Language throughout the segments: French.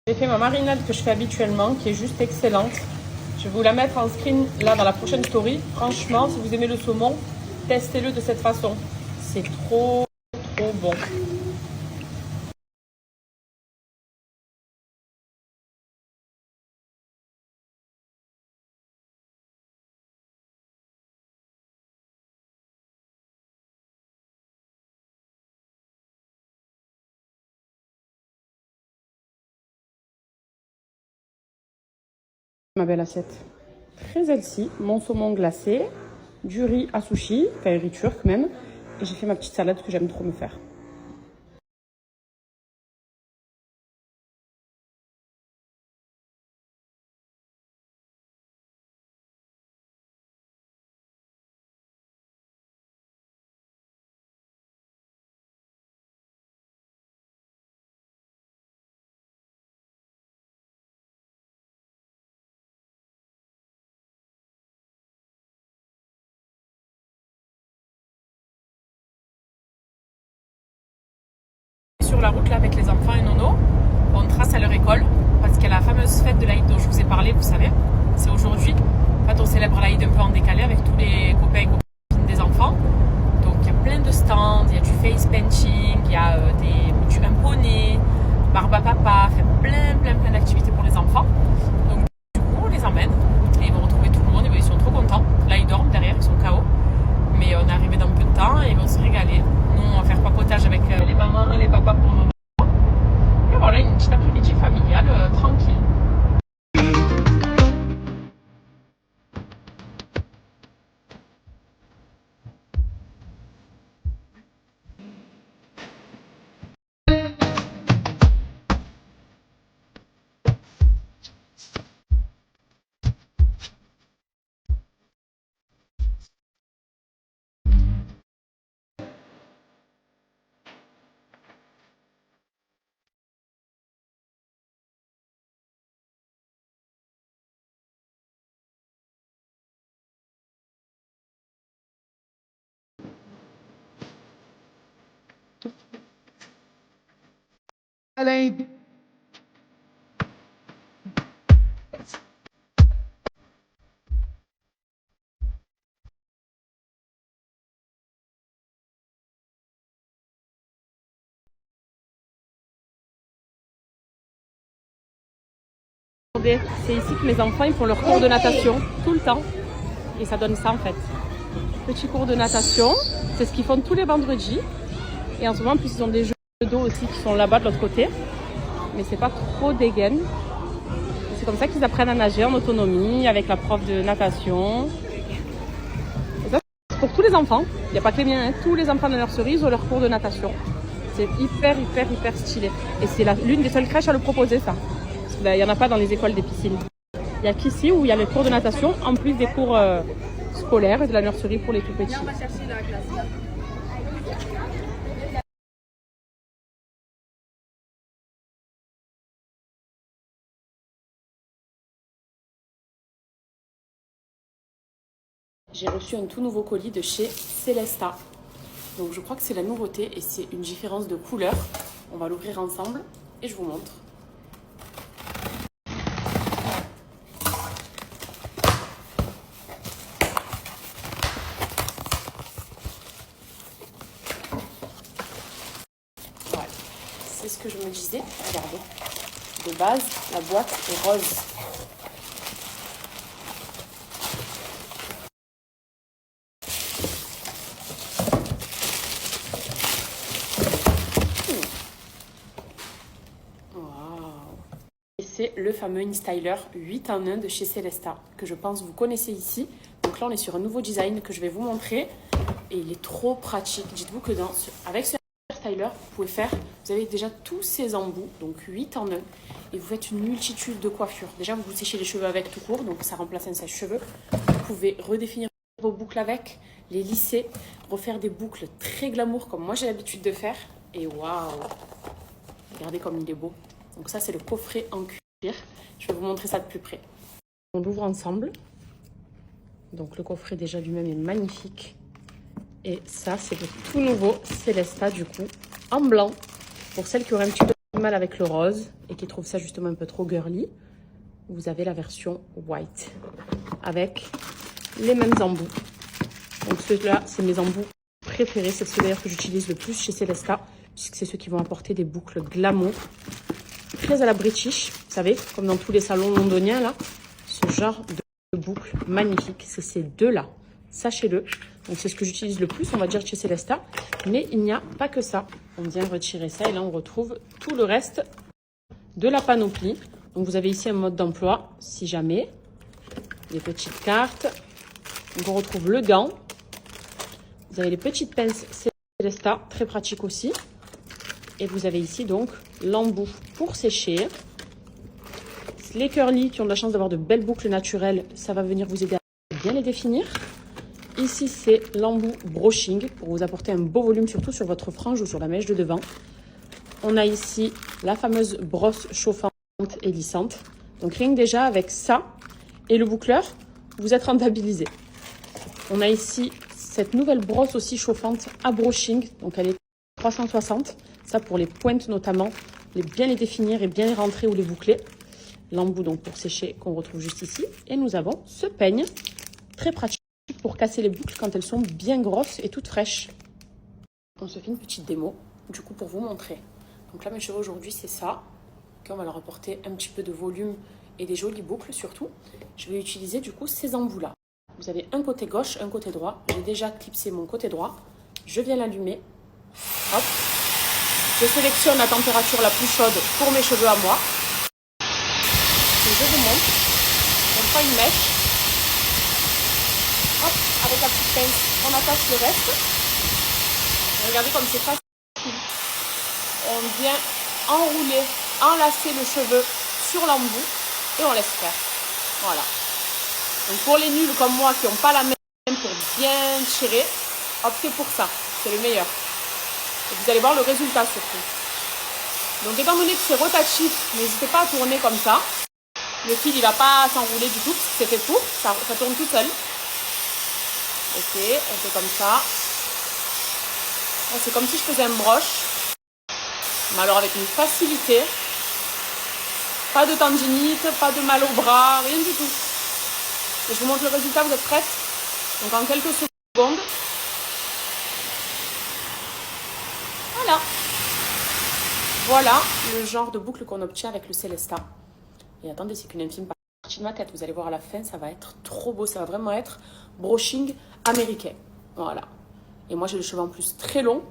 J'ai fait ma marinade que je fais habituellement, qui est juste excellente. Je vais vous la mettre en screen là dans la prochaine story. Franchement, si vous aimez le saumon, testez-le de cette façon. C'est trop bon. Ma belle assiette. Très healthy, mon saumon glacé, du riz à sushi, enfin riz turc même. Et j'ai fait ma petite salade que j'aime trop me faire. Sur la route là avec les enfants et Nono, on trace à leur école parce qu'il y a la fameuse fête de l'Aïd dont je vous ai parlé, vous savez, c'est aujourd'hui. En fait, on célèbre l'Aïd un peu en décalé avec tous les copains et copines des enfants. Donc il y a plein de stands, il y a du face painting, il y a du un poney, barbe à papa, enfin, plein d'activités pour les enfants. Donc du coup on les emmène et ils vont retrouver tout le monde et ils sont trop contents. Là ils dorment derrière, ils sont KO. Mais on est arrivé dans peu de temps et ils vont se régaler. Nous, on va faire papotage avec les mamans et les papas pour nos enfants. Et voilà, une petite après-midi familiale tranquille. Allez. C'est ici que mes enfants ils font leur cours de natation tout le temps. Et ça donne ça en fait. Petit cours de natation, c'est ce qu'ils font tous les vendredis. Et en ce moment, en plus, ils ont des jeux d'eau aussi qui sont là-bas de l'autre côté. Mais c'est pas trop dégaine. C'est comme ça qu'ils apprennent à nager en autonomie avec la prof de natation. Et ça, c'est pour tous les enfants. Il n'y a pas que les miens, hein. Tous les enfants de la nurserie ils ont leur cours de natation. C'est hyper stylé. Et c'est l'une des seules crèches à le proposer, ça. Parce qu'il n'y en a pas dans les écoles des piscines. Il n'y a qu'ici où il y a les cours de natation, en plus des cours scolaires et de la nurserie pour les tout petits. J'ai reçu un tout nouveau colis de chez Celesta. Donc je crois que c'est la nouveauté et c'est une différence de couleur. On va l'ouvrir ensemble et je vous montre. Voilà, c'est ce que je me disais. Regardez, de base, la boîte est rose. C'est le fameux InStyler 8 en 1 de chez Celesta, que je pense vous connaissez ici. Donc là, on est sur un nouveau design que je vais vous montrer. Et il est trop pratique. Dites-vous que avec ce InStyler, vous pouvez faire, vous avez déjà tous ces embouts, donc 8 en 1. Et vous faites une multitude de coiffures. Déjà, vous vous séchez les cheveux avec tout court, donc ça remplace un sèche-cheveux. Vous pouvez redéfinir vos boucles avec, les lisser, refaire des boucles très glamour comme moi j'ai l'habitude de faire. Et waouh! Regardez comme il est beau. Donc ça, c'est le coffret en cuir. Je vais vous montrer ça de plus près. On l'ouvre ensemble. Donc le coffret déjà lui-même est magnifique. Et ça, c'est le tout nouveau Celesta du coup, en blanc. Pour celles qui auraient un petit peu du mal avec le rose et qui trouvent ça justement un peu trop girly, vous avez la version white avec les mêmes embouts. Donc ceux-là, c'est mes embouts préférés. C'est ceux d'ailleurs que j'utilise le plus chez Celesta, puisque c'est ceux qui vont apporter des boucles glamour, très à la British, vous savez, comme dans tous les salons londoniens là. Ce genre de boucles magnifiques, c'est ces deux-là, sachez-le. Donc c'est ce que j'utilise le plus, on va dire, chez Celesta. Mais il n'y a pas que ça. On vient retirer ça et là on retrouve tout le reste de la panoplie. Donc vous avez ici un mode d'emploi, si jamais. Les petites cartes. Donc on retrouve le gant. Vous avez les petites pinces Celesta, très pratique aussi. Et vous avez ici donc l'embout pour sécher. Les curly qui ont de la chance d'avoir de belles boucles naturelles, ça va venir vous aider à bien les définir. Ici, c'est l'embout brushing pour vous apporter un beau volume, surtout sur votre frange ou sur la mèche de devant. On a ici la fameuse brosse chauffante et lissante. Donc rien que déjà avec ça et le boucleur, vous êtes rentabilisé. On a ici cette nouvelle brosse aussi chauffante à brushing. Donc elle est 360. Ça pour les pointes notamment, bien les définir et bien les rentrer ou les boucler. L'embout donc pour sécher qu'on retrouve juste ici. Et nous avons ce peigne très pratique pour casser les boucles quand elles sont bien grosses et toutes fraîches. On se fait une petite démo du coup pour vous montrer. Donc là mes cheveux aujourd'hui c'est ça. Okay, on va leur apporter un petit peu de volume et des jolies boucles surtout. Je vais utiliser du coup ces embouts là. Vous avez un côté gauche, un côté droit. J'ai déjà clipsé mon côté droit. Je viens l'allumer. Hop. Je sélectionne la température la plus chaude pour mes cheveux à moi. Et je vous montre. On prend une mèche. Hop, avec la petite pince, on attache le reste. Regardez comme c'est facile. On vient enrouler, enlacer le cheveu sur l'embout et on laisse faire. Voilà. Donc pour les nuls comme moi qui n'ont pas la main pour bien tirer, optez pour ça. C'est le meilleur. Et vous allez voir le résultat surtout. Donc étant donné que c'est rotatif, n'hésitez pas à tourner comme ça. Le fil il va pas s'enrouler du tout, c'est fait pour, ça tourne tout seul. Ok, on fait comme ça. C'est comme si je faisais un broche. Mais alors avec une facilité. Pas de tendinite, pas de mal au bras, rien du tout. Et je vous montre le résultat, vous êtes prêtes? Donc en quelques secondes. Voilà. Voilà le genre de boucle qu'on obtient avec le Celesta. Et attendez, c'est qu'une infime partie de ma tête. Vous allez voir à la fin, ça va être trop beau. Ça va vraiment être brushing américain. Voilà. Et moi, j'ai les cheveux en plus très longs.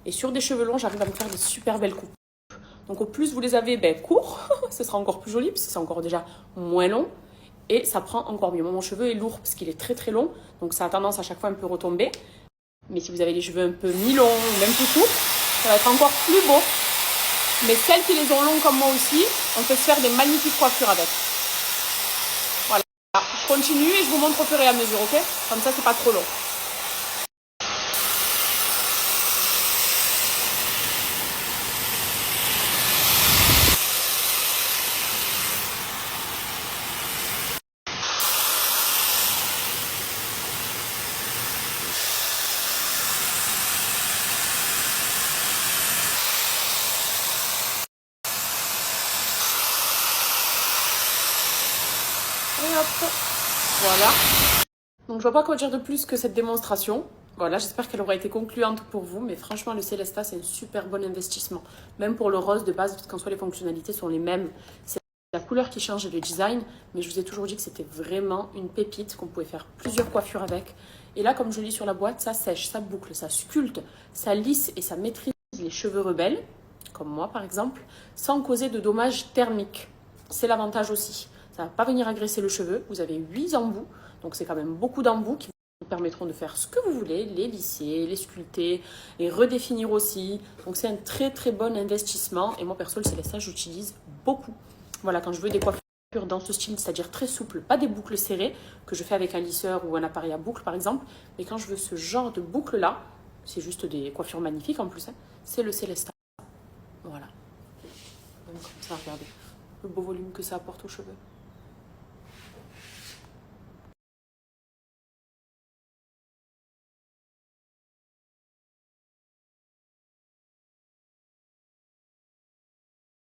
Et sur des cheveux longs, j'arrive à me faire des super belles coupes. Donc au plus vous les avez courts, ce sera encore plus joli parce que c'est encore déjà moins long. Et ça prend encore mieux. Moi, mon cheveu est lourd parce qu'il est très très long. Donc ça a tendance à chaque fois un peu retomber. Mais si vous avez les cheveux un peu mi-longs ou même plus courts, ça va être encore plus beau. Mais celles qui les ont longs comme moi aussi, on peut se faire des magnifiques coiffures avec. Voilà. Je continue et je vous montre au fur et à mesure, ok? Comme ça, c'est pas trop long. Et hop, voilà. Donc je vois pas quoi dire de plus que cette démonstration. Voilà, j'espère qu'elle aura été concluante pour vous, mais franchement le Celesta c'est un super bon investissement. Même pour le rose de base, parce qu'en soi les fonctionnalités sont les mêmes. C'est la couleur qui change et le design, mais je vous ai toujours dit que c'était vraiment une pépite, qu'on pouvait faire plusieurs coiffures avec. Et là, comme je lis sur la boîte, ça sèche, ça boucle, ça sculpte, ça lisse et ça maîtrise les cheveux rebelles, comme moi par exemple, sans causer de dommages thermiques. C'est l'avantage aussi. Ça ne va pas venir agresser le cheveu. Vous avez 8 embouts, donc c'est quand même beaucoup d'embouts qui vous permettront de faire ce que vous voulez, les lisser, les sculpter, les redéfinir aussi. Donc c'est un très très bon investissement. Et moi perso, le Celesta, j'utilise beaucoup. Voilà, quand je veux des coiffures dans ce style, c'est-à-dire très souple, pas des boucles serrées, que je fais avec un lisseur ou un appareil à boucles par exemple. Mais quand je veux ce genre de boucles-là, c'est juste des coiffures magnifiques en plus, hein, c'est le Celesta. Voilà. Donc comme ça, regardez le beau volume que ça apporte aux cheveux.